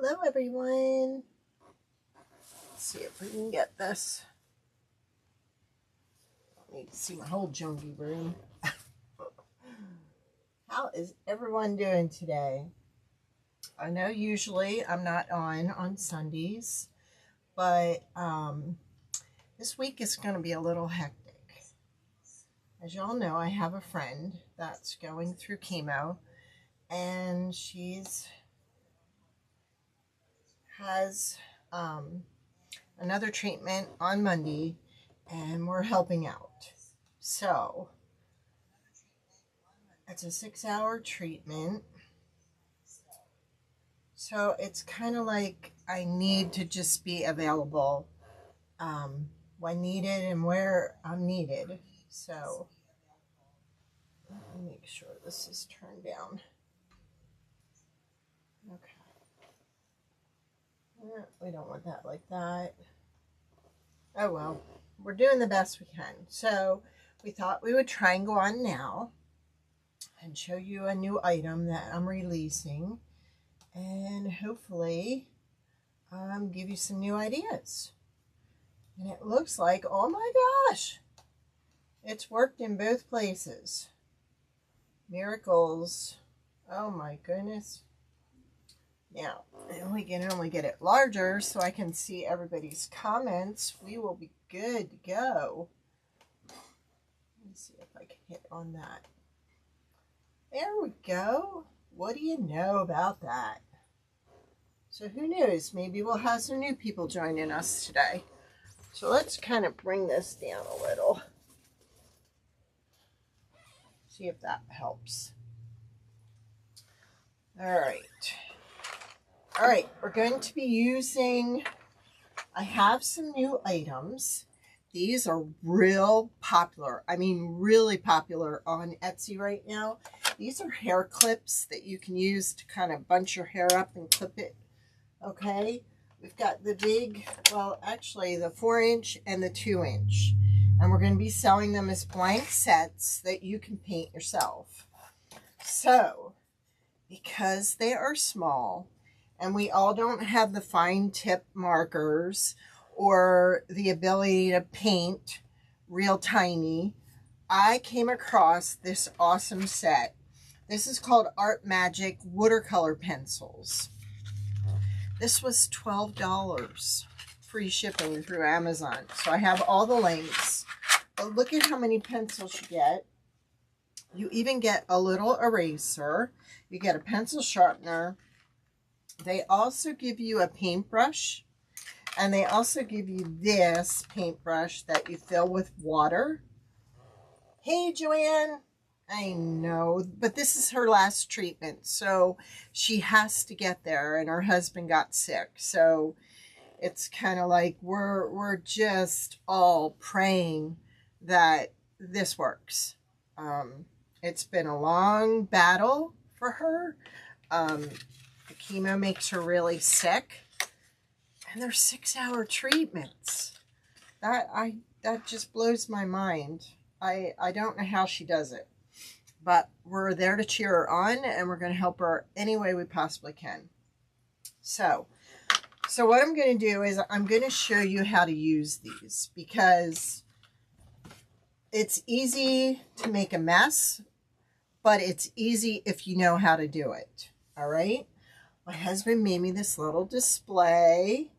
Hello everyone. Let's see if we can get this. I need to see my whole junky room. How is everyone doing today? I know usually I'm not on Sundays, but this week is going to be a little hectic. As y'all know, I have a friend that's going through chemo, and she's has another treatment on Monday, and we're helping out. So it's a 6-hour treatment. So it's kind of like I need to just be available when needed and where I'm needed. So let me make sure this is turned down. Okay. We don't want that like that. Oh well, we're doing the best we can. So we thought we would try and go on now and show you a new item that I'm releasing, and hopefully give you some new ideas. And it looks like, oh my gosh, it's worked in both places. Miracles. Oh my goodness. Now, if we can only get it larger so I can see everybody's comments, we will be good to go. Let me see if I can hit on that. There we go. What do you know about that? So who knows? Maybe we'll have some new people joining us today. So let's kind of bring this down a little. See if that helps. All right. All right, we're going to be using, I have some new items. These are real popular. I mean, really popular on Etsy right now. These are hair clips that you can use to kind of bunch your hair up and clip it. Okay, we've got the big, well, actually the 4-inch and the 2-inch. And we're going to be selling them as blank sets that you can paint yourself. So, because they are small, and we all don't have the fine tip markers or the ability to paint real tiny, I came across this awesome set. This is called Art Magic Watercolor Pencils. This was $12, free shipping through Amazon. So I have all the links. But look at how many pencils you get. You even get a little eraser. You get a pencil sharpener. They also give you a paintbrush, and they also give you this paintbrush that you fill with water. Hey, Joanne. I know, but this is her last treatment, so she has to get there, and her husband got sick. So it's kind of like we're just all praying that this works. It's been a long battle for her. The chemo makes her really sick, and they're 6-hour treatments. That just blows my mind. I don't know how she does it, but we're there to cheer her on, and we're going to help her any way we possibly can. So what I'm going to do is I'm going to show you how to use these, because it's easy to make a mess, but it's easy if you know how to do it. All right. My husband made me this little display.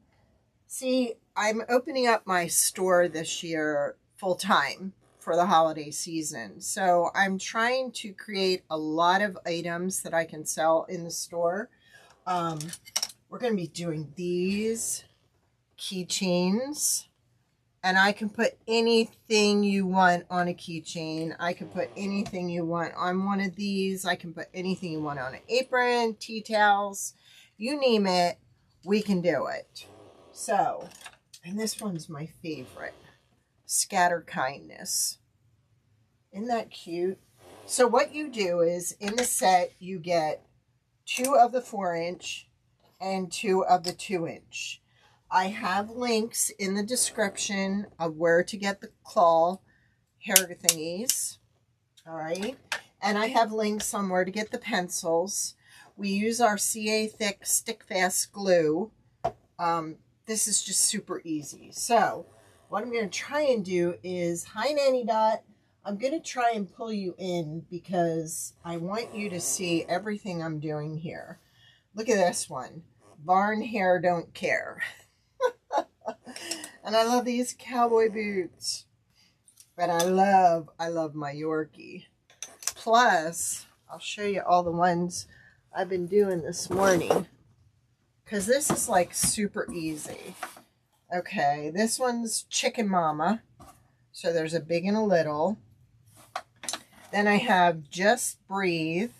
See, I'm opening up my store this year full time for the holiday season. So I'm trying to create a lot of items that I can sell in the store. We're going to be doing these keychains. And I can put anything you want on a keychain. I can put anything you want on one of these. I can put anything you want on an apron, tea towels, you name it, we can do it. So, and this one's my favorite, Scatter Kindness. Isn't that cute? So what you do is, in the set, you get 2 of the 4-inch and 2 of the 2-inch. I have links in the description of where to get the claw hair thingies. All right. And I have links on where to get the pencils. We use our CA Thick Stick Fast glue. This is just super easy. So what I'm going to try and do is, hi Nanny Dot, I'm going to try and pull you in because I want you to see everything I'm doing here. Look at this one. Barn hair don't care. And I love these cowboy boots. But I love my Yorkie. Plus, I'll show you all the ones I've been doing this morning. Because this is like super easy. Okay, this one's Chicken Mama. So there's a big and a little. Then I have Just Breathe.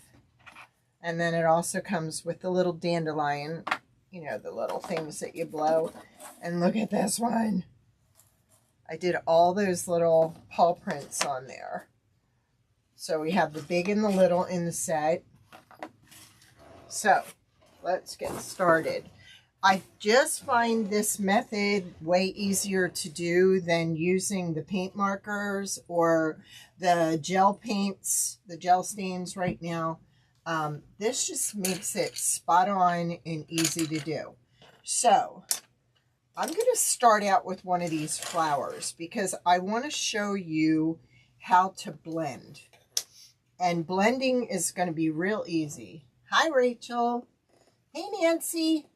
And then it also comes with the little dandelion. You know, the little things that you blow. And look at this one. I did all those little paw prints on there. So we have the big and the little in the set. So let's get started. I just find this method way easier to do than using the paint markers or the gel paints, the gel stains right now. This just makes it spot on and easy to do. So I'm going to start out with one of these flowers because I want to show you how to blend. And blending is going to be real easy. Hi, Rachel. Hey, Nancy.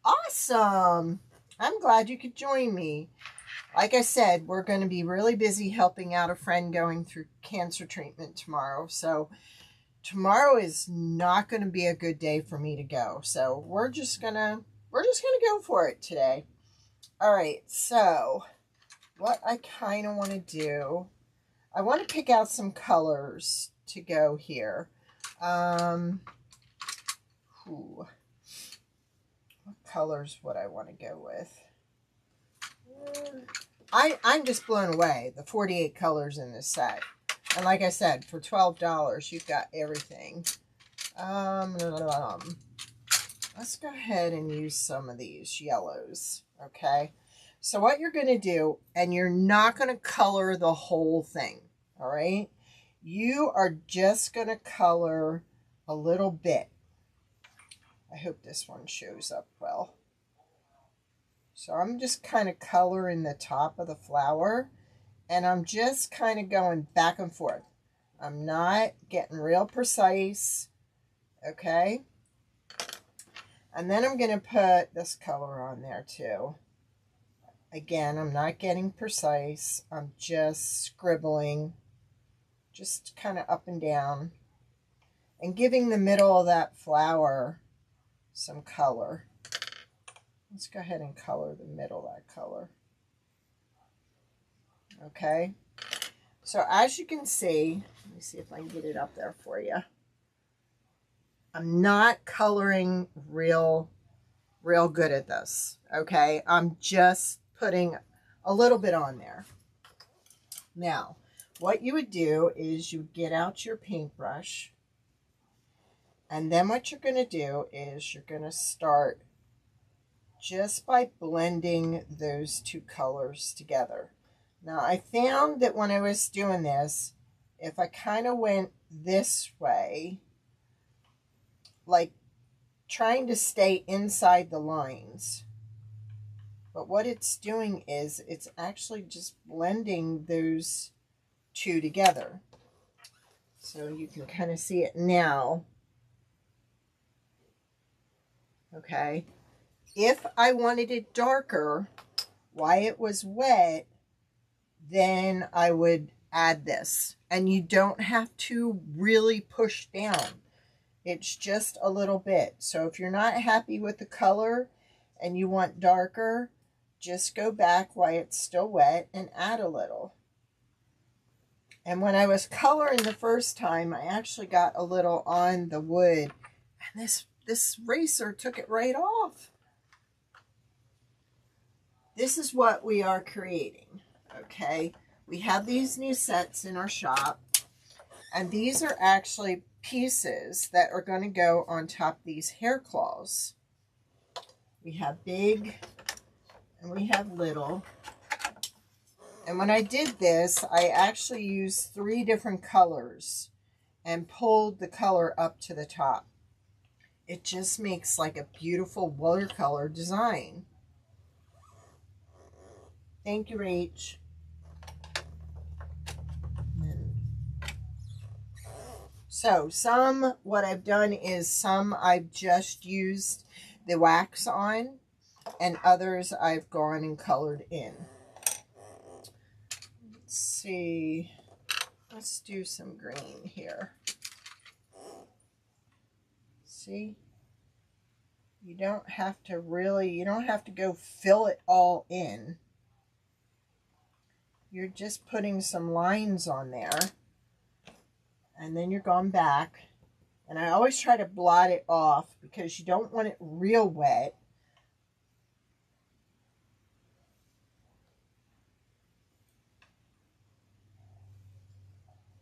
Awesome. I'm glad you could join me. Like I said, we're going to be really busy helping out a friend going through cancer treatment tomorrow. So tomorrow is not going to be a good day for me to go. So we're just going to go for it today. All right, so what I kind of want to do, I want to pick out some colors to go here. What colors would I want to go with? I'm just blown away, the 48 colors in this set. And like I said, for $12, you've got everything. Let's go ahead and use some of these yellows, okay? So what you're going to do, and you're not going to color the whole thing, all right? You are just going to color a little bit. I hope this one shows up well. So I'm just kind of coloring the top of the flower, and I'm just kind of going back and forth. I'm not getting real precise, okay? And then I'm going to put this color on there too. Again, I'm not getting precise. I'm just scribbling, just kind of up and down, and giving the middle of that flower some color. Let's go ahead and color the middle of that color. Okay. So as you can see, let me see if I can get it up there for you. I'm not coloring real good at this, okay? I'm just putting a little bit on there. Now, what you would do is you get out your paintbrush, and then what you're going to do is you're going to start just by blending those two colors together. Now, I found that when I was doing this, if I kind of went this way, like trying to stay inside the lines. But what it's doing is it's actually just blending those two together. So you can kind of see it now. Okay. If I wanted it darker while it was wet, then I would add this. And you don't have to really push down. It's just a little bit. So if you're not happy with the color and you want darker, just go back while it's still wet and add a little. And when I was coloring the first time, I actually got a little on the wood. And this eraser took it right off. This is what we are creating, okay? We have these new sets in our shop. And these are actually pieces that are going to go on top of these hair claws. We have big and we have little. And when I did this, I actually used 3 different colors. and pulled the color up to the top. It just makes like a beautiful watercolor design. Thank you, Rach. So what I've done is some I've just used the wax on, and others I've gone and colored in. Let's see. Let's do some green here. See? You don't have to go fill it all in. You're just putting some lines on there. And then you're going back. And I always try to blot it off because you don't want it real wet.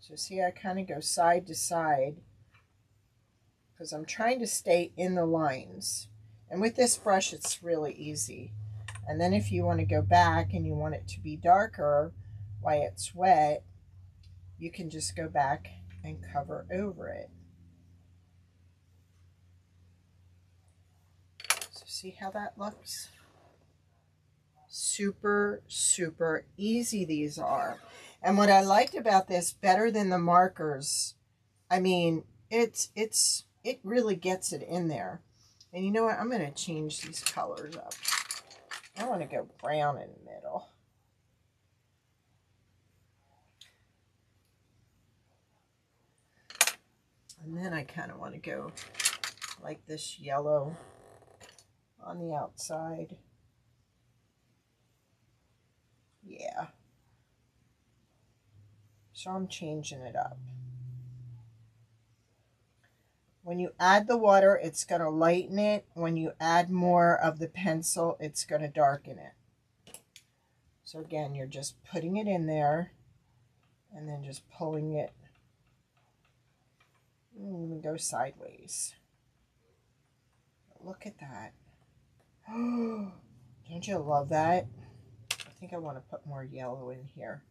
So see, I kind of go side to side because I'm trying to stay in the lines. And with this brush, it's really easy. And then if you want to go back and you want it to be darker while it's wet, you can just go back and cover over it. So see how that looks? Super, super easy these are. And what I liked about this better than the markers, I mean, it really gets it in there. And you know what? I'm going to change these colors up. I want to go brown in the middle. And then I kind of want to go like this yellow on the outside. Yeah. So I'm changing it up. When you add the water, it's going to lighten it. When you add more of the pencil, it's going to darken it. So again, you're just putting it in there and then just pulling it. And go sideways. Look at that. Oh, don't you love that? I think I want to put more yellow in here.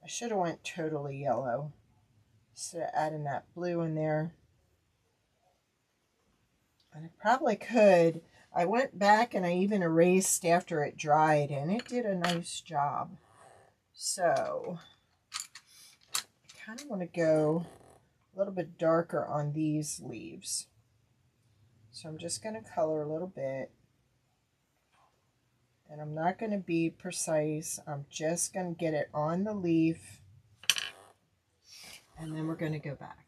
I should have went totally yellow instead of adding that blue in there. And I probably could. I went back and I even erased after it dried, and it did a nice job. So I kind of want to go a little bit darker on these leaves. So I'm just going to color a little bit. And I'm not going to be precise. I'm just going to get it on the leaf. And then we're going to go back.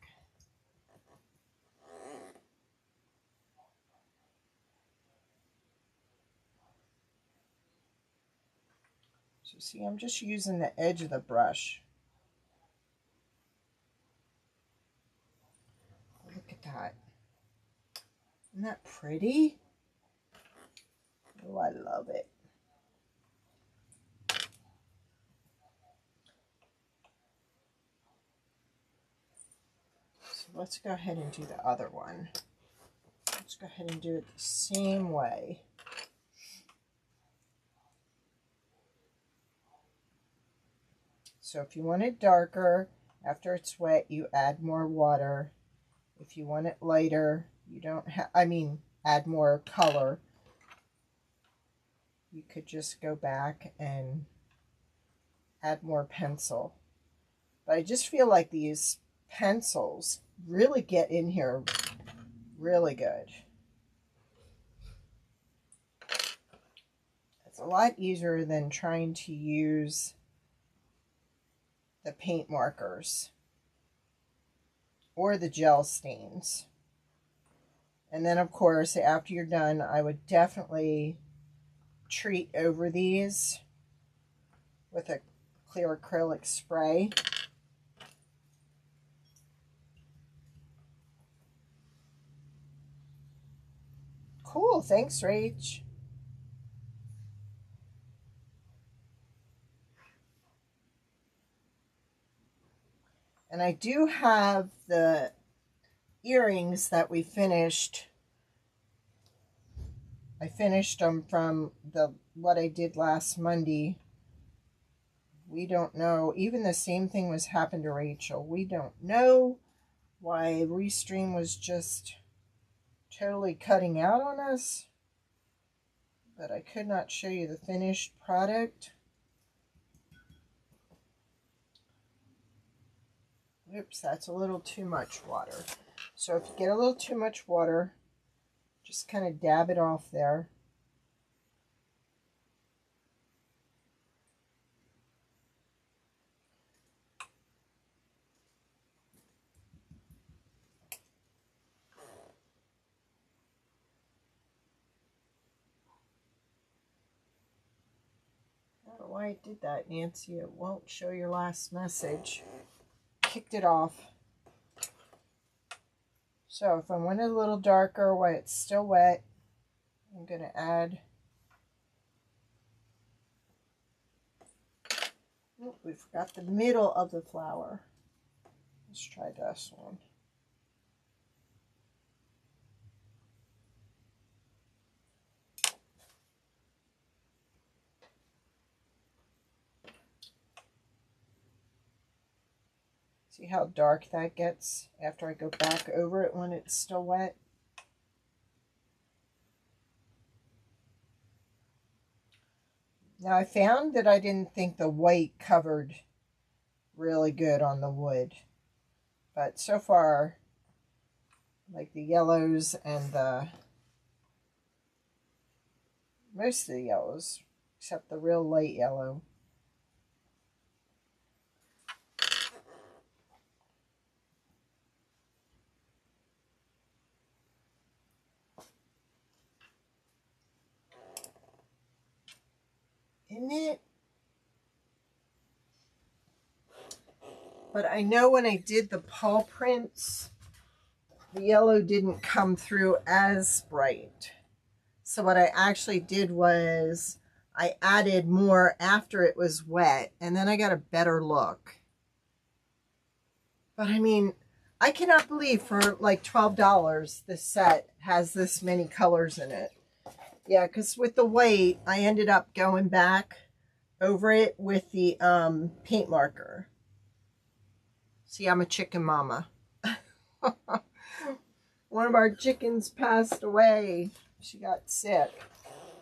So see, I'm just using the edge of the brush. Look at that. Isn't that pretty? Oh, I love it. So let's go ahead and do the other one. Let's go ahead and do it the same way. So if you want it darker, after it's wet, you add more water. If you want it lighter, you don't have, add more color. You could just go back and add more pencil. But I just feel like these pencils really get in here really good. It's a lot easier than trying to use the paint markers or the gel stains. And then of course, after you're done, I would definitely treat over these with a clear acrylic spray. Cool, thanks, Rach. And I do have the earrings that we finished. I finished them from what I did last Monday. We don't know. Even the same thing was happened to Rachel. We don't know why Restream was just totally cutting out on us, but I could not show you the finished product. Oops, that's a little too much water. So if you get a little too much water, just kind of dab it off there. I don't know why it did that, Nancy. It won't show your last message. Kicked it off. So if I want it a little darker while it's still wet, I'm going to add... Oh, we forgot the middle of the flower. Let's try this one. See how dark that gets after I go back over it when it's still wet? Now I found that I didn't think the white covered really good on the wood. But so far, like the yellows and most of the yellows, except the real light yellow, isn't it? But I know when I did the paw prints, the yellow didn't come through as bright. So what I actually did was I added more after it was wet, and then I got a better look. But I mean, I cannot believe for like $12 this set has this many colors in it. Yeah, because with the white, I ended up going back over it with the paint marker. See, I'm a chicken mama. One of our chickens passed away. She got sick.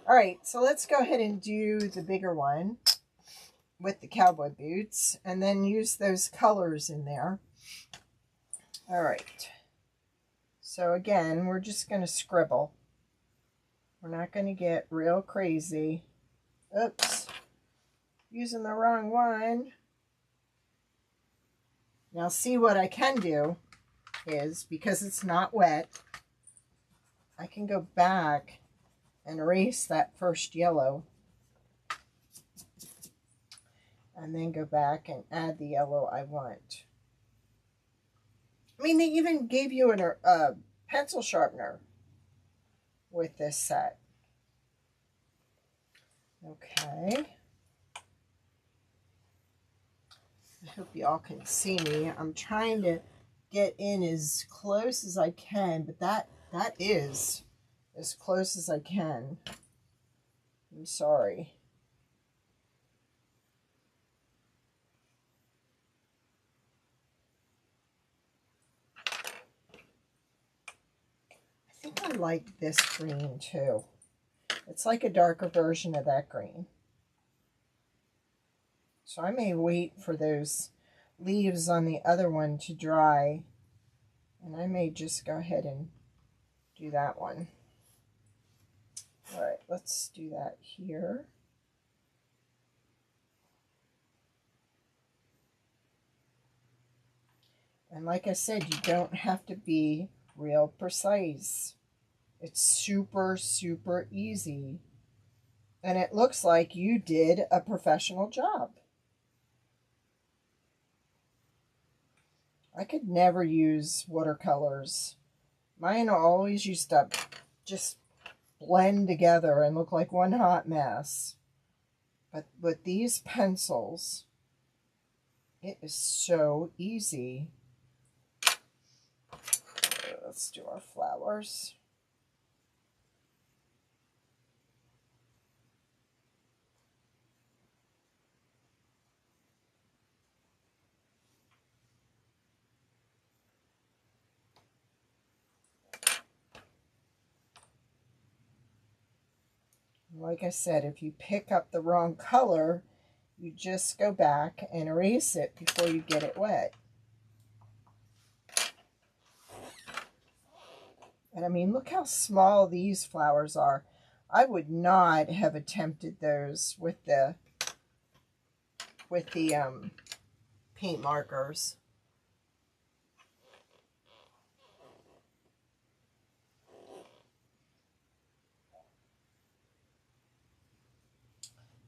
All right, so let's go ahead and do the bigger one with the cowboy boots and then use those colors in there. All right. So again, we're just going to scribble. We're not going to get real crazy. Oops. Using the wrong one. Now see, what I can do is, because it's not wet, I can go back and erase that first yellow. And then go back and add the yellow I want. I mean, they even gave you a pencil sharpener with this set. Okay. I hope y'all can see me. I'm trying to get in as close as I can, but that is as close as I can. I'm sorry. I think I like this green too. It's like a darker version of that green. So I may wait for those leaves on the other one to dry, and I may just go ahead and do that one. All right, let's do that here. And like I said, you don't have to be real precise. It's super, super easy. And it looks like you did a professional job. I could never use watercolors. Mine always used to just blend together and look like one hot mess. But with these pencils, it is so easy. Let's do our flowers. Like I said, if you pick up the wrong color, you just go back and erase it before you get it wet. And I mean, look how small these flowers are. I would not have attempted those with the paint markers.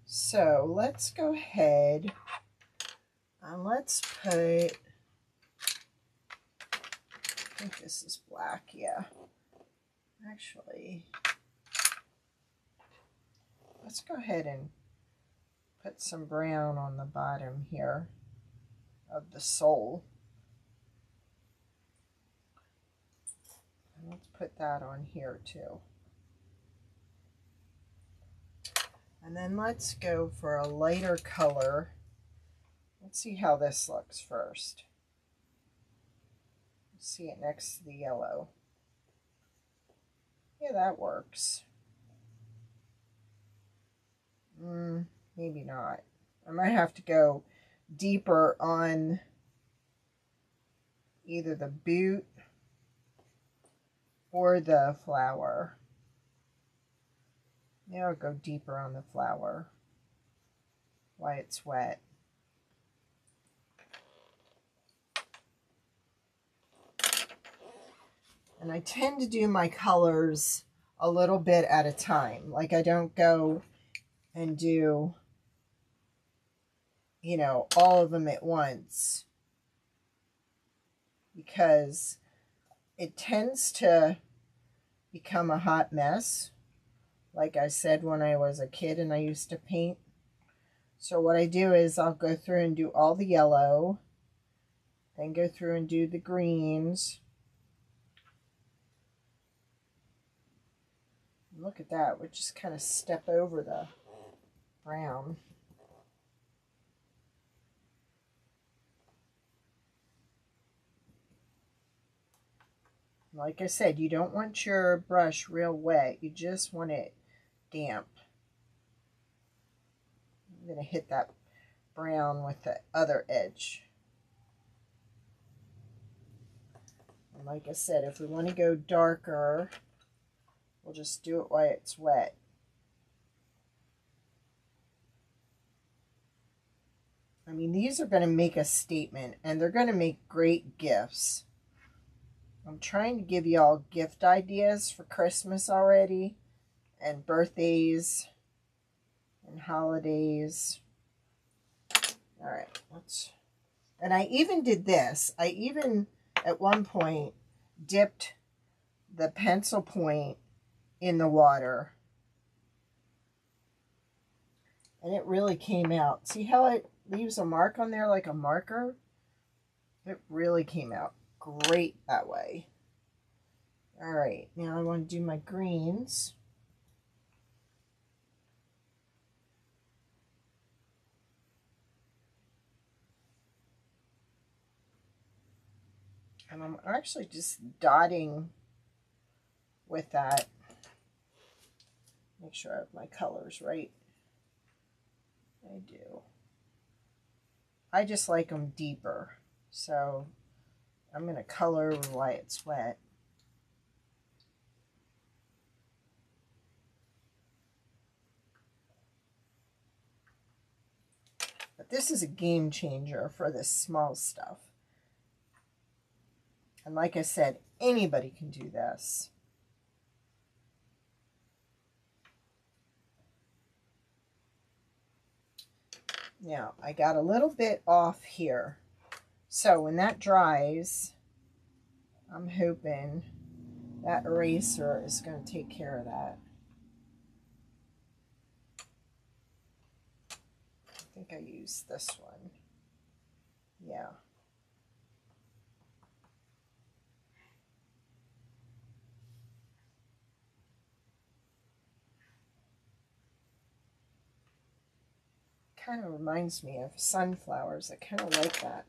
So let's go ahead and let's put, I think this is black, yeah. Actually, let's go ahead and put some brown on the bottom here of the sole. And let's put that on here too. And then let's go for a lighter color. Let's see how this looks first. See it next to the yellow. Yeah, that works. Maybe not. I might have to go deeper on either the boot or the flower. Now I'll go deeper on the flower while it's wet. And I tend to do my colors a little bit at a time. Like I don't go and do, you know, all of them at once, because it tends to become a hot mess. Like I said, when I was a kid and I used to paint. So what I do is I'll go through and do all the yellow, then go through and do the greens. Look at that, we just kind of step over the brown. Like I said, you don't want your brush real wet, you just want it damp. I'm going to hit that brown with the other edge. And like I said, if we want to go darker, we'll just do it while it's wet. I mean, these are going to make a statement, and they're going to make great gifts. I'm trying to give you all gift ideas for Christmas already, and birthdays, and holidays. All right, and I even did this. I even, at one point, dipped the pencil point in the water. And it really came out. See how it leaves a mark on there like a marker? It really came out great that way. All right, now I want to do my greens. And I'm actually just dotting with that. Make sure I have my colors right. I do. I just like them deeper. So I'm going to color while it's wet. But this is a game changer for this small stuff. And like I said, anybody can do this. Now, I got a little bit off here. So when that dries, I'm hoping that eraser is going to take care of that. I think I used this one. Yeah. Kind of reminds me of sunflowers. I kind of like that.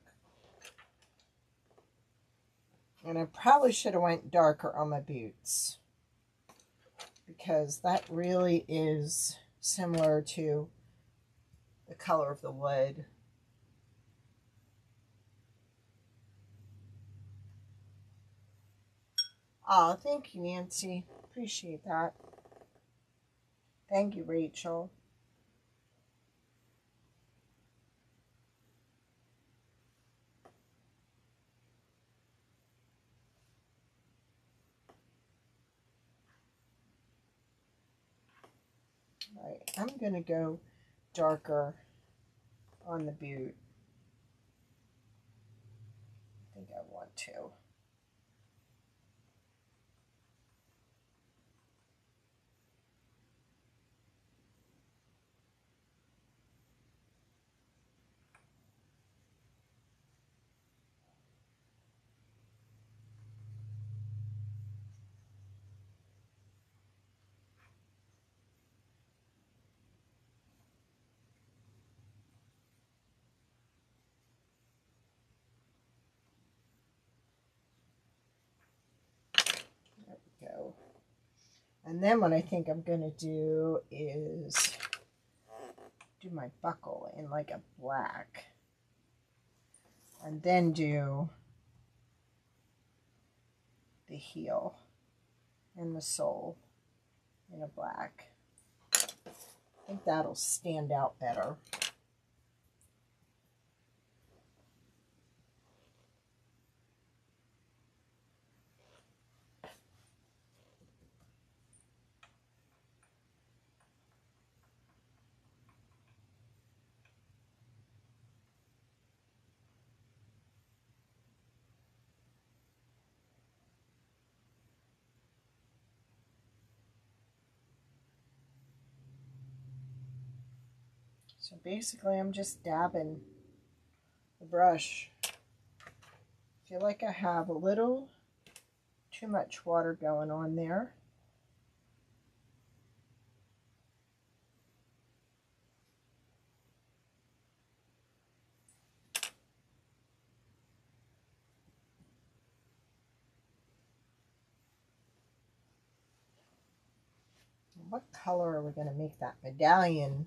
And I probably should have went darker on my boots. because that really is similar to the color of the wood. Oh, thank you, Nancy. Appreciate that. Thank you, Rachel. All right, I'm going to go darker on the boot. I think I want to. There we go. And then what I think I'm going to do is do my buckle in like a black. And then do the heel and the sole in a black. I think that'll stand out better. So basically I'm just dabbing the brush. I feel like I have a little too much water going on there. What color are we going to make that medallion?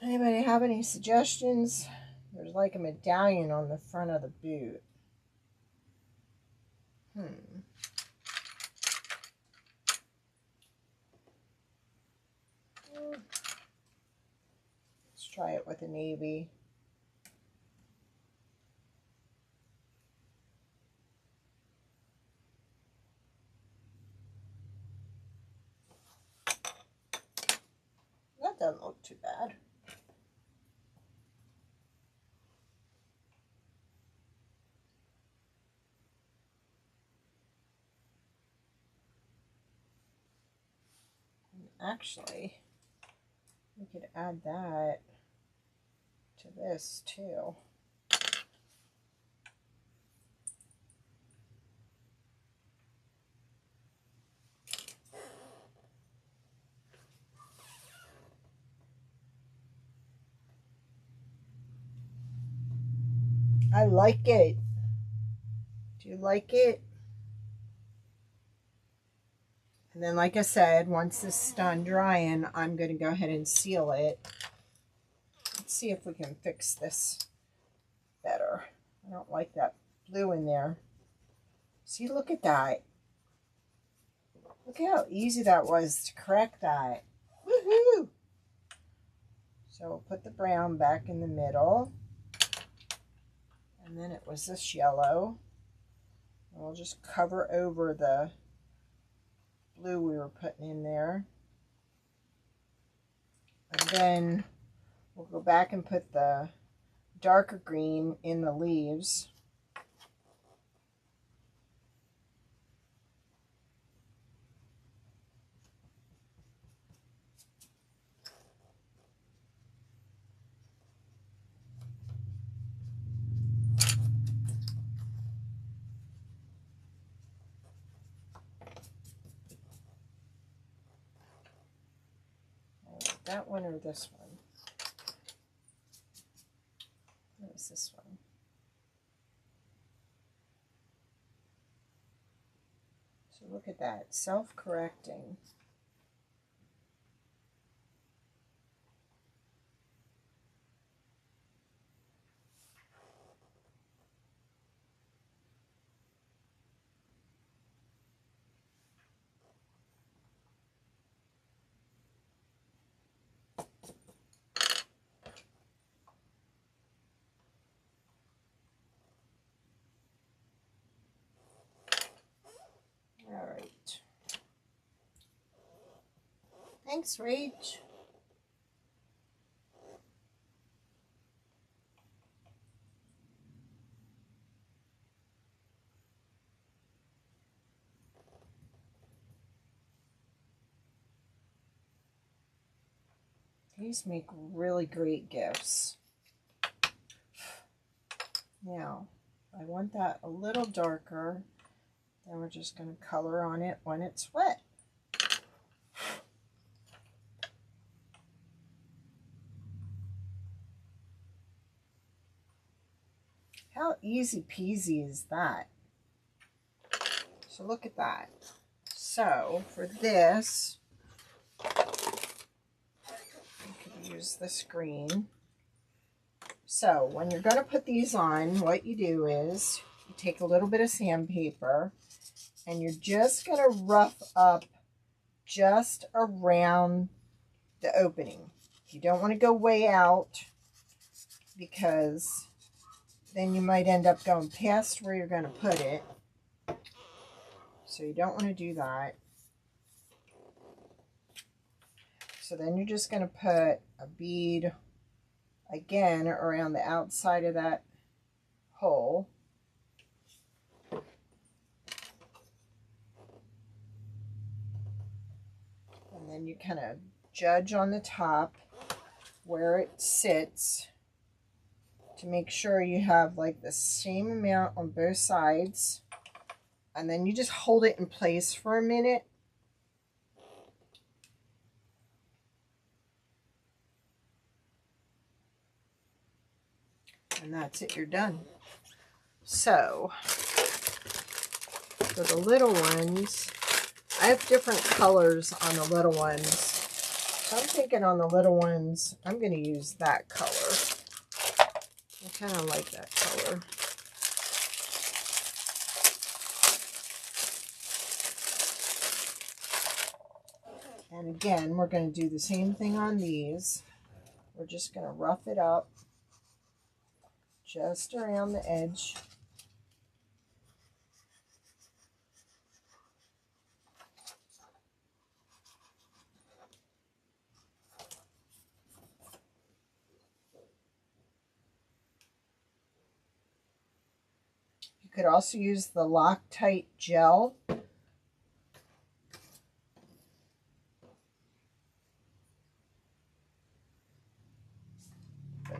Anybody have any suggestions? There's like a medallion on the front of the boot. Let's try it with a navy. That doesn't look too bad. Actually, we could add that to this too. I like it. Do you like it? And then, like I said, once this is done drying, I'm going to go ahead and seal it. Let's see if we can fix this better. I don't like that blue in there. See, look at that. Look how easy that was to correct that. Woohoo! So we'll put the brown back in the middle. And then it was this yellow. And we'll just cover over the blue we were putting in there. And then we'll go back and put the darker green in the leaves. That one or this one? What is this one? So look at that, self-correcting. All right. Thanks, Rach. These make really great gifts. Now, I want that a little darker. Then we're just going to color on it when it's wet. How easy peasy is that? So look at that. So for this, you could use this green. So when you're going to put these on, what you do is you take a little bit of sandpaper and you're just going to rough up just around the opening. You don't want to go way out because then you might end up going past where you're going to put it. So you don't want to do that. So then you're just going to put a bead again around the outside of that hole. And then you kind of judge on the top where it sits to make sure you have like the same amount on both sides. And then you just hold it in place for a minute. And that's it, you're done. So, for the little ones, I have different colors on the little ones. So I'm thinking on the little ones, I'm going to use that color. I kind of like that color. And again, we're going to do the same thing on these. We're just going to rough it up just around the edge. You could also use the Loctite gel.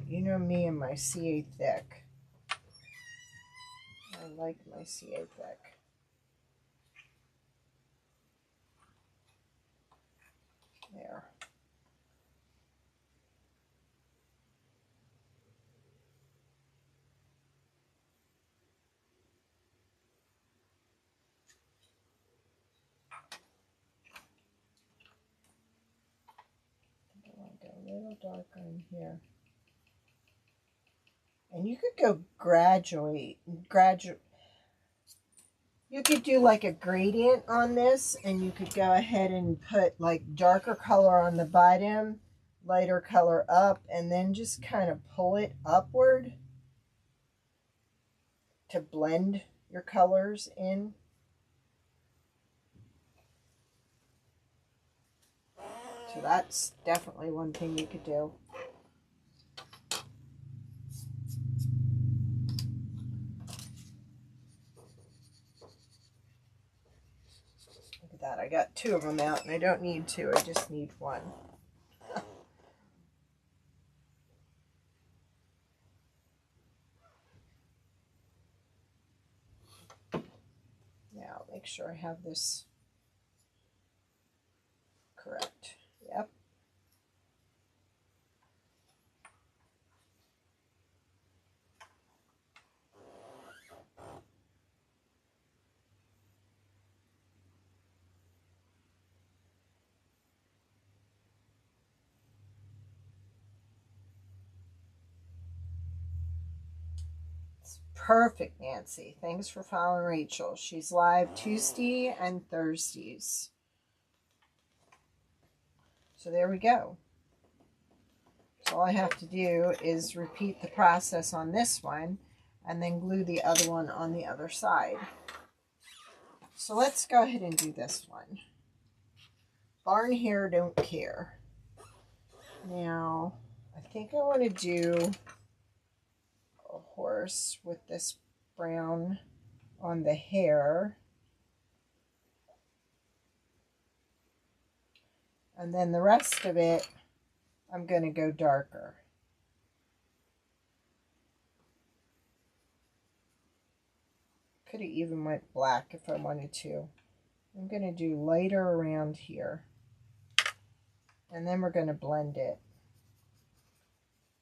You know me and my CA thick. I like my CA thick. There. I want to go a little darker in here. And you could go graduate. You could do like a gradient on this, and you could go ahead and put like darker color on the bottom, lighter color up, and then just kind of pull it upward to blend your colors in. So that's definitely one thing you could do. Look at that. I got 2 of them out, and I don't need 2. I just need 1. Now, make sure I have this correct. Yep. Perfect, Nancy. Thanks for following Rachel. She's live Tuesday and Thursdays. So there we go. So all I have to do is repeat the process on this one and then glue the other one on the other side. So let's go ahead and do this one. Barn hair don't care. Now, I think I want to do a horse with this brown on the hair. And then the rest of it, I'm going to go darker. Could have even went black if I wanted to. I'm going to do lighter around here. And then we're going to blend it.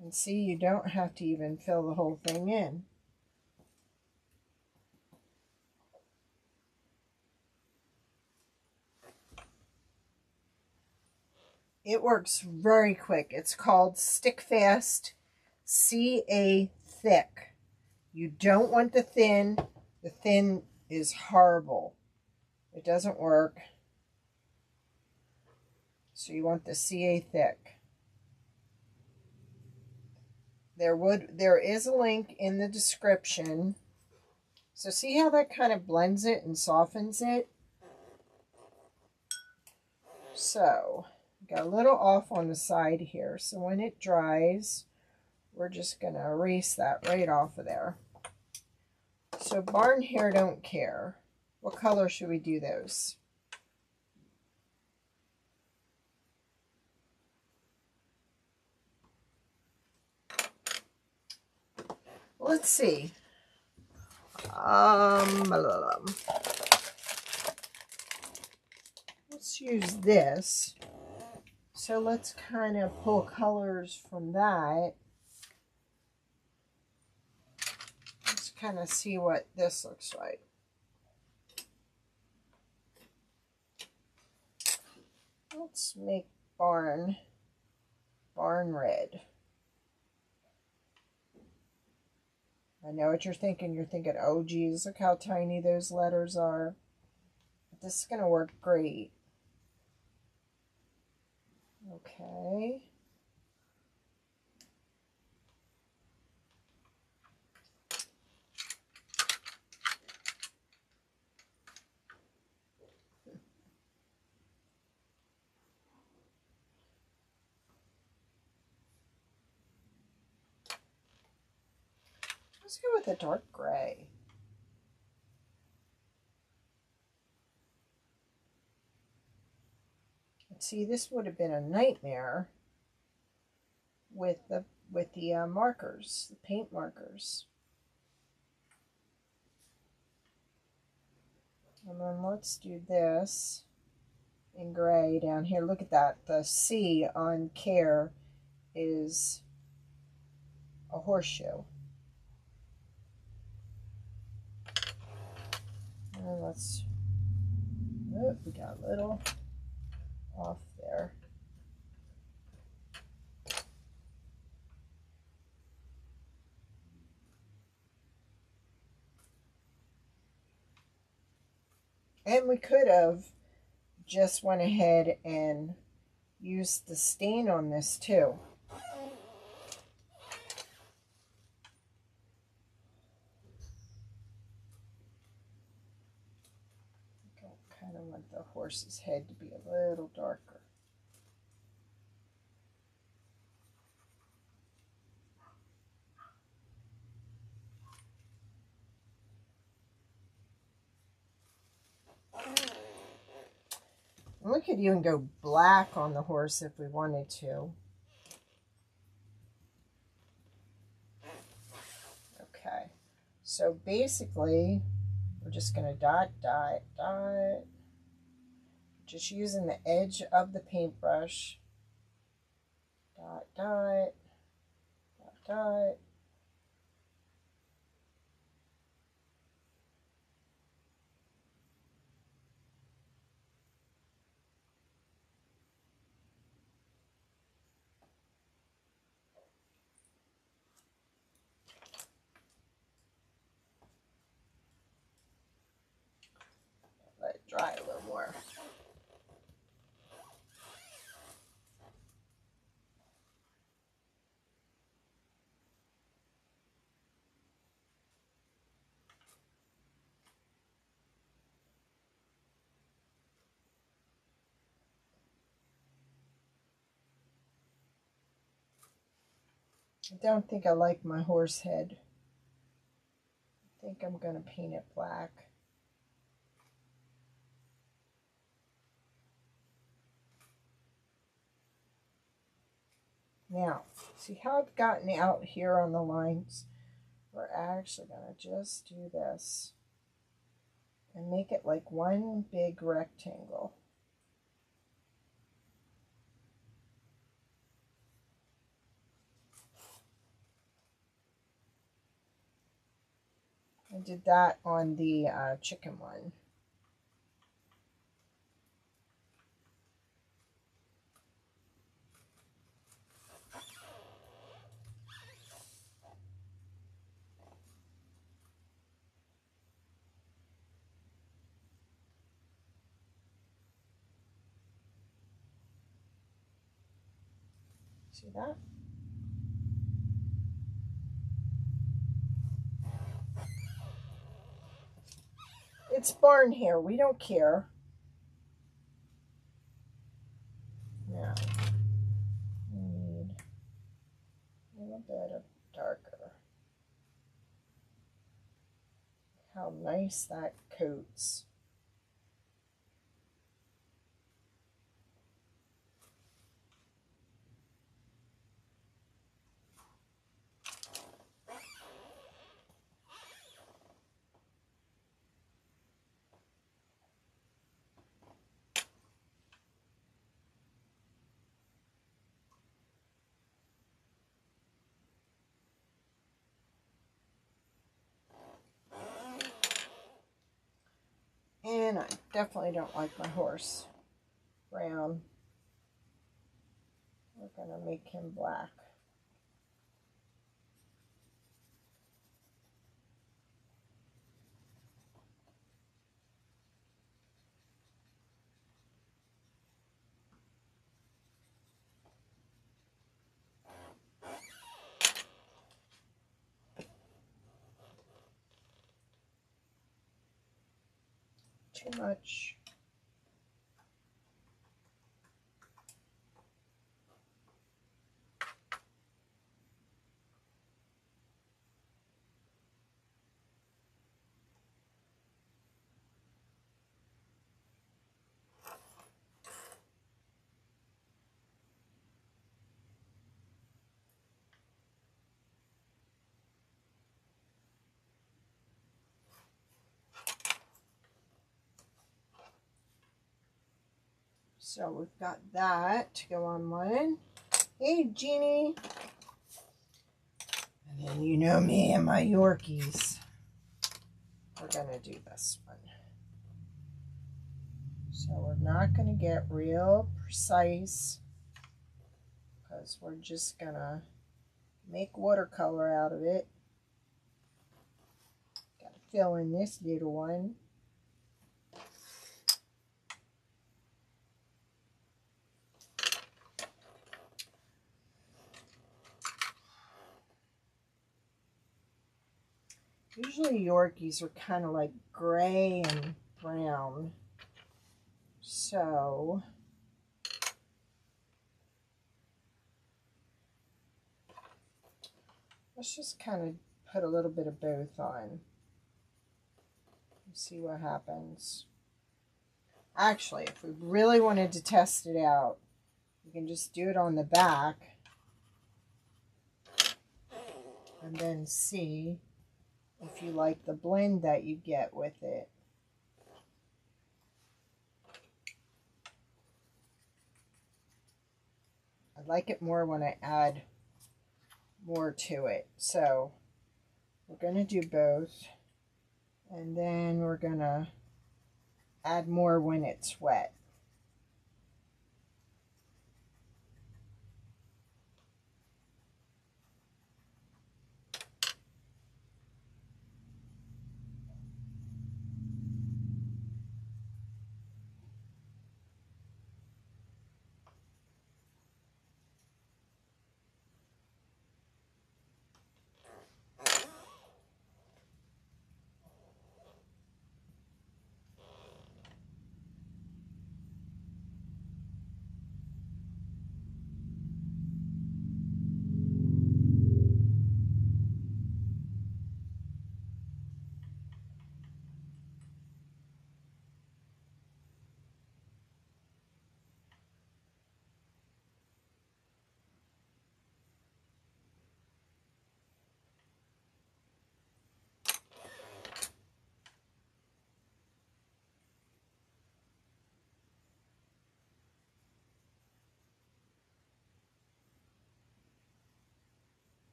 And see, you don't have to even fill the whole thing in. It works very quick. It's called Stick Fast CA Thick. You don't want the thin. The thin is horrible. It doesn't work. So you want the CA Thick. There is a link in the description. So see how that kind of blends it and softens it? So got a little off on the side here. So when it dries, we're just going to erase that right off of there. So barn hair don't care. What color should we do those? Let's see. Let's use this. So let's kind of pull colors from that. Let's kind of see what this looks like. Let's make barn red. I know what you're thinking. You're thinking, oh geez, look how tiny those letters are. But this is going to work great. Okay. Let's go with a dark gray. And see, this would have been a nightmare with the markers, the paint markers. And then let's do this in gray down here. Look at that. The C on care is a horseshoe. And let's, oh, we got a little off there. And we could have just went ahead and used the stain on this too. I kind of want the horse's head to be a little darker. We could even go black on the horse if we wanted to. Okay, so basically we're just going to dot, dot, dot. Just using the edge of the paintbrush. Dot, dot, dot, dot. I don't think I like my horse head. I think I'm going to paint it black. Now, see how I've gotten out here on the lines? We're actually going to just do this and make it like one big rectangle. I did that on the chicken one. See that? It's barn hair. We don't care. Now, we need a little bit of darker. How nice that coats. And I definitely don't like my horse brown. We're going to make him black. Too much. So we've got that to go on one. Hey, Jeannie. And then you know me and my Yorkies. We're going to do this one. So we're not going to get real precise because we're just going to make watercolor out of it. Got to fill in this little one. Usually Yorkies are kind of like gray and brown. So let's just kind of put a little bit of both on. See what happens. Actually, if we really wanted to test it out, you can just do it on the back and then see if you like the blend that you get with it. I like it more when I add more to it. So we're going to do both, and then we're going to add more when it's wet.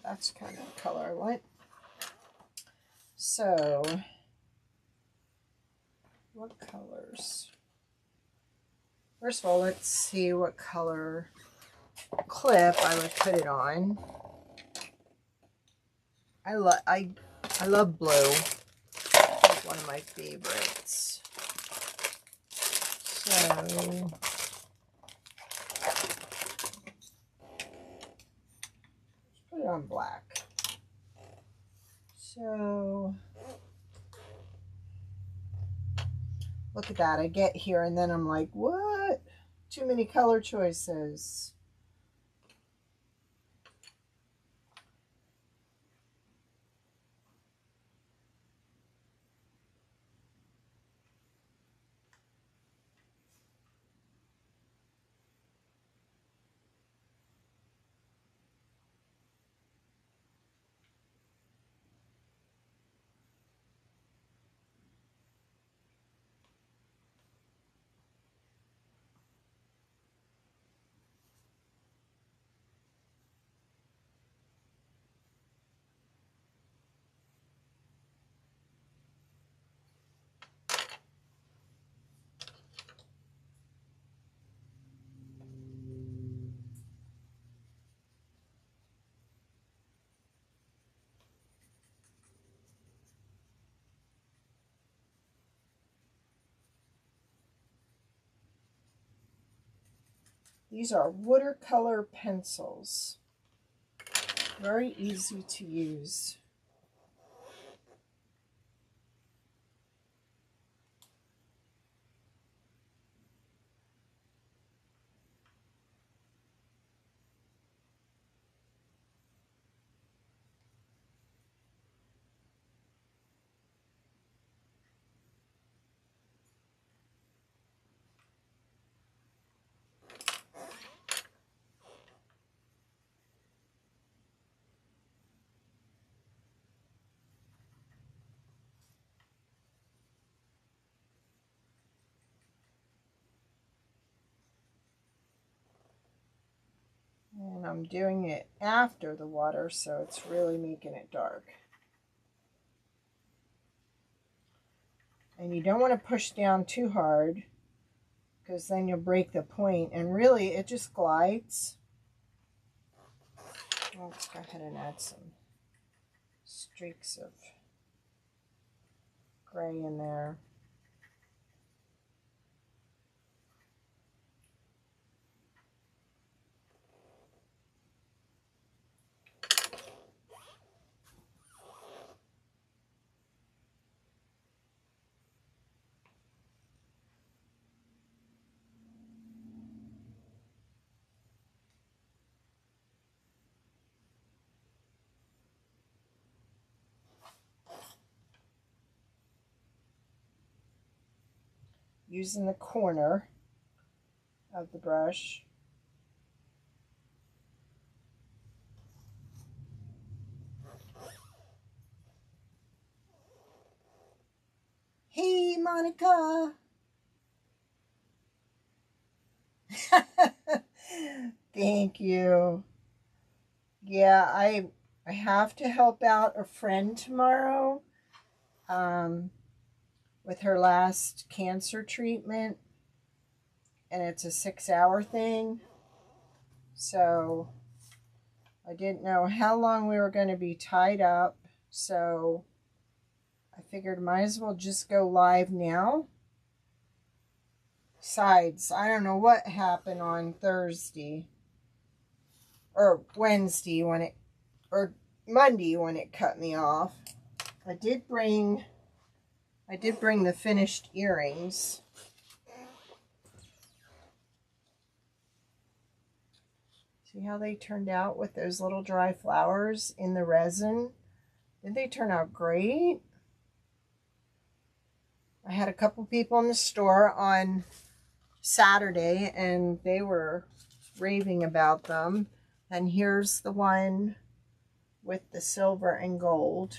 That's kind of the color I want. So, what colors? First of all, let's see what color clip I would put it on. I love blue. It's one of my favorites. So put it on black. So look at that. I get here and then I'm like, what? Too many color choices. These are watercolor pencils. Very easy to use. And I'm doing it after the water, so it's really making it dark. And you don't want to push down too hard, because then you'll break the point, and really it just glides. Let's go ahead and add some streaks of gray in there. Using the corner of the brush. Hey, Monica. Thank you. Yeah, I have to help out a friend tomorrow with her last cancer treatment, and it's a 6-hour thing. So I didn't know how long we were going to be tied up, so I figured might as well just go live now. Besides, I don't know what happened on Thursday or Wednesday or Monday when it cut me off. I did bring the finished earrings. See how they turned out with those little dry flowers in the resin? Didn't they turn out great? I had a couple people in the store on Saturday and they were raving about them. And here's the one with the silver and gold.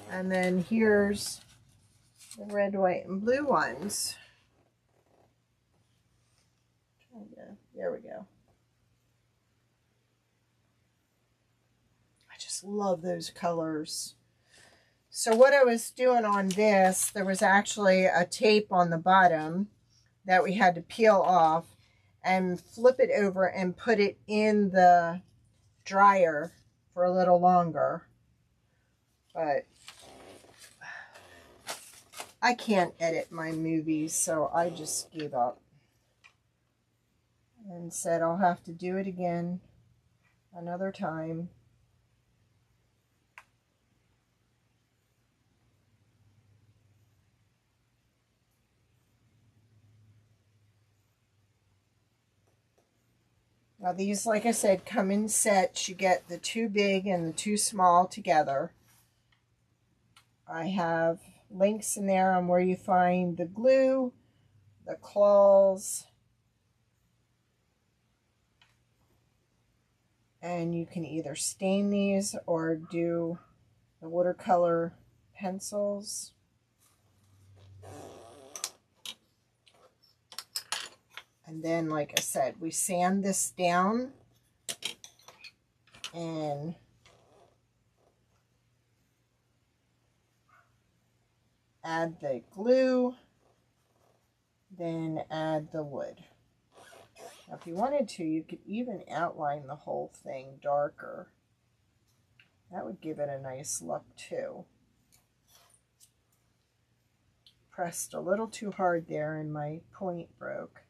And then here's the red, white, and blue ones. There we go. I just love those colors. So what I was doing on this, there was actually a tape on the bottom that we had to peel off and flip it over and put it in the dryer for a little longer. But I can't edit my movies, so I just gave up and said I'll have to do it again another time. Now these, like I said, come in sets. You get the 2 big and the 2 small together. I have links in there on where you find the glue, the claws, and you can either stain these or do the watercolor pencils. And then, like I said, we sand this down and add the glue, then add the wood. Now, if you wanted to, you could even outline the whole thing darker. That would give it a nice look too. Pressed a little too hard there and my point broke.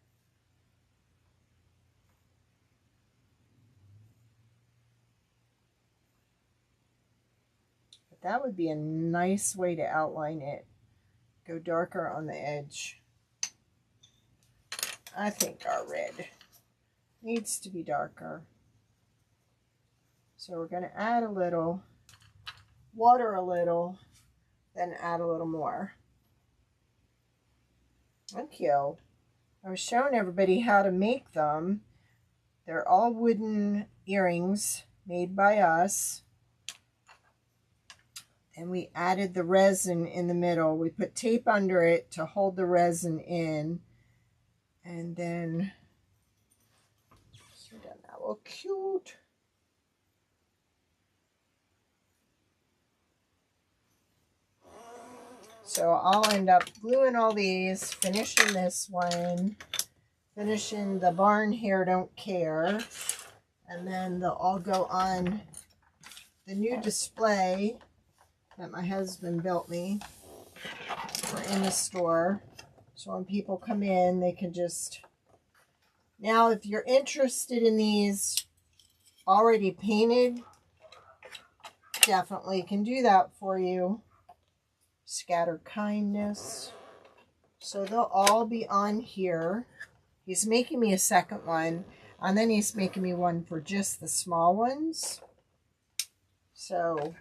But that would be a nice way to outline it. Go darker on the edge. I think our red needs to be darker. So we're going to add a little, water a little, then add a little more. Thank you. I was showing everybody how to make them. They're all wooden earrings made by us. And we added the resin in the middle. We put tape under it to hold the resin in. And then, so that look cute. So I'll end up gluing all these, finishing this one, finishing the barn hair don't care, and then they'll all go on the new display that my husband built me for in the store. So when people come in, they can just... Now, if you're interested in these already painted, definitely can do that for you. Scattered Kindness. So they'll all be on here. He's making me a second one, and then he's making me one for just the small ones. So,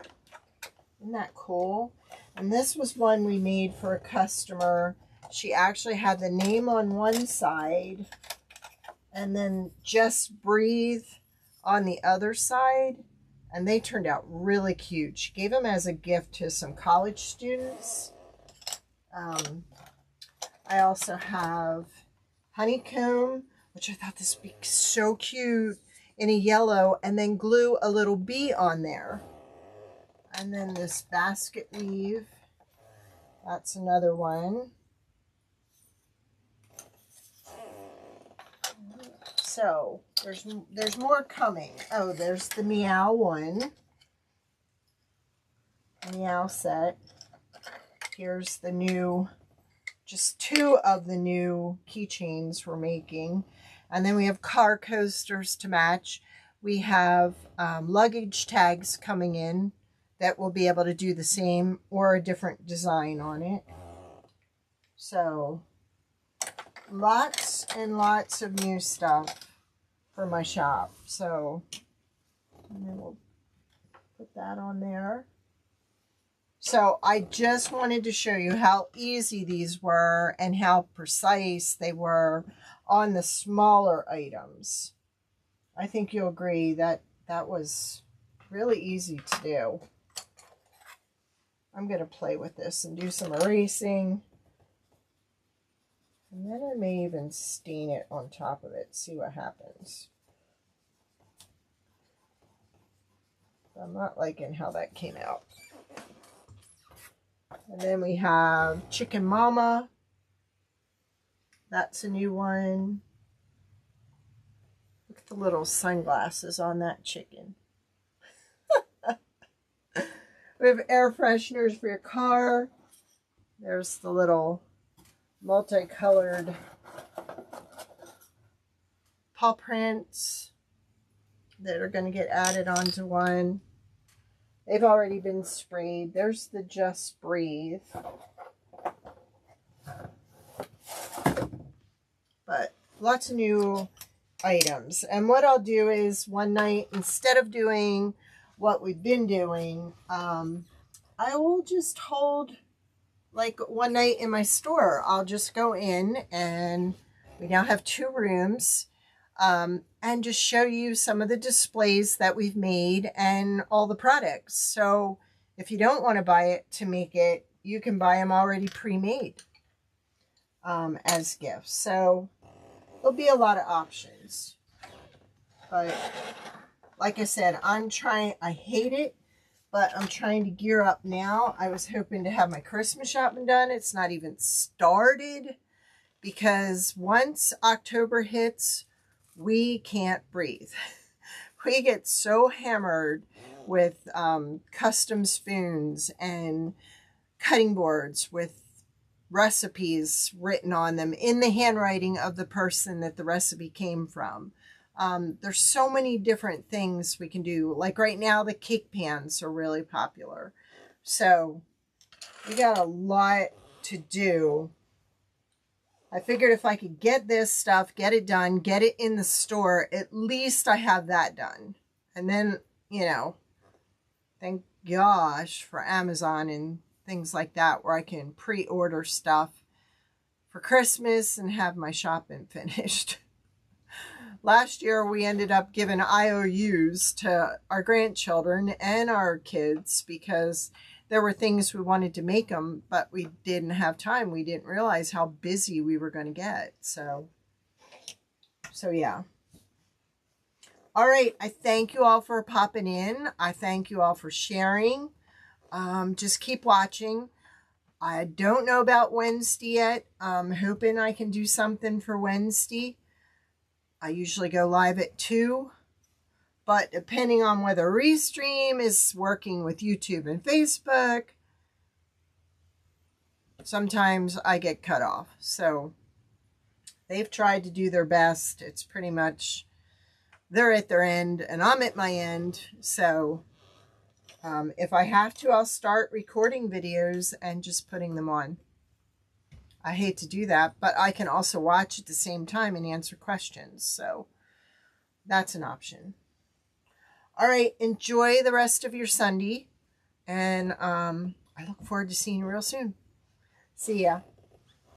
isn't that cool? And this was one we made for a customer. She actually had the name on one side, and then Just Breathe on the other side. And they turned out really cute. She gave them as a gift to some college students. I also have Honeycomb, which I thought this would be so cute, in a yellow, and then glue a little bee on there. And then this Basket Weave, that's another one. So there's more coming. Oh, there's the Meow one. Meow set. Here's the new, just 2 of the new keychains we're making. And then we have car coasters to match. We have luggage tags coming in that will be able to do the same or a different design on it. So lots and lots of new stuff for my shop. So, and then we'll put that on there. So I just wanted to show you how easy these were and how precise they were on the smaller items. I think you'll agree that that was really easy to do. I'm going to play with this and do some erasing. And then I may even stain it on top of it, see what happens. I'm not liking how that came out. And then we have Chicken Mama. That's a new one. Look at the little sunglasses on that chicken. We have air fresheners for your car. There's the little multicolored paw prints that are going to get added onto one. They've already been sprayed. There's the Just Breathe. But lots of new items. And what I'll do is one night, instead of doing what we've been doing, I will just hold like one night in my store. I'll just go in, and we now have 2 rooms, and just show you some of the displays that we've made and all the products. So if you don't want to buy it to make it, you can buy them already pre-made as gifts. So there'll be a lot of options. But like I said, I hate it, but I'm trying to gear up now. I was hoping to have my Christmas shopping done. It's not even started, because once October hits, we can't breathe. We get so hammered with custom spoons and cutting boards with recipes written on them in the handwriting of the person that the recipe came from. There's so many different things we can do. Like right now, the cake pans are really popular. So we got a lot to do. I figured if I could get this stuff, get it done, get it in the store, at least I have that done. And then, you know, thank gosh for Amazon and things like that, where I can pre-order stuff for Christmas and have my shopping finished. Last year, we ended up giving IOUs to our grandchildren and our kids because there were things we wanted to make them, but we didn't have time. We didn't realize how busy we were going to get. So yeah. All right. I thank you all for popping in. I thank you all for sharing. Just keep watching. I don't know about Wednesday yet. I'm hoping I can do something for Wednesday. I usually go live at 2. But depending on whether Restream is working with YouTube and Facebook, sometimes I get cut off. So they've tried to do their best. It's pretty much they're at their end and I'm at my end. So if I have to, I'll start recording videos and just putting them on. I hate to do that, but I can also watch at the same time and answer questions. So that's an option. All right, enjoy the rest of your Sunday, and I look forward to seeing you real soon. See ya.